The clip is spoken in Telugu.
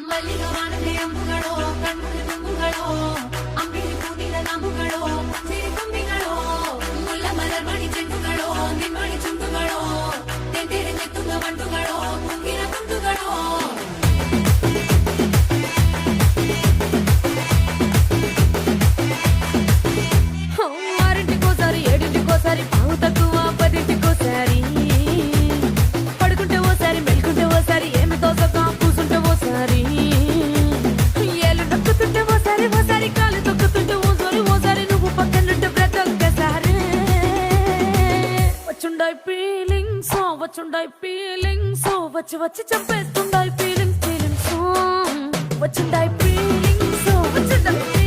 ಮಲ್ಲಿಗವಾನದೆ ಅಂಬುಗಳೋ ಕಣ್ಮುಡಿ ತುಂಬುಗಳೋ ಅಂಬಿಳಿ ಕೂದಿದ ನಂಬುಗಳೋ ಸಿರಿ ತುಂಬಿಗಳೋ ಮುಲ್ಲ ಮಲರ್ ಮಣಿ ಚೆಂಡುಗಳೋ ನಿಮ್ಮಣಿ ಚುಂಡುಗಳೋ ತೆಂತೆರೆ ತುಂಗ ಬಂಡುಗಳೋ ಮುಂಗಿನ ತುಂಡುಗಳೋ ఆరింటికోసారి ఏడింటికోసారి పావు తక్కువ పదింటికోసారి పడుకుంటే ఓసారి మెలుకుంటే ఓసారి ఏమి తోసక కూసుంటే ఓసారి ఏళ్ళు నొక్కుతుంటే ఓసారి ఓసారి కాలు తొక్కుతుంటే ఓసారి నువ్వు పక్కనుంటే బ్రతొక్కసారి వచ్చుండాయి ఫీలింగ్స్ వచ్చి వచ్చి చంపేస్తుండాయి ఫీలింగ్స్ వచ్చుండాయి ఫీలింగ్స్ వచ్చుండాయి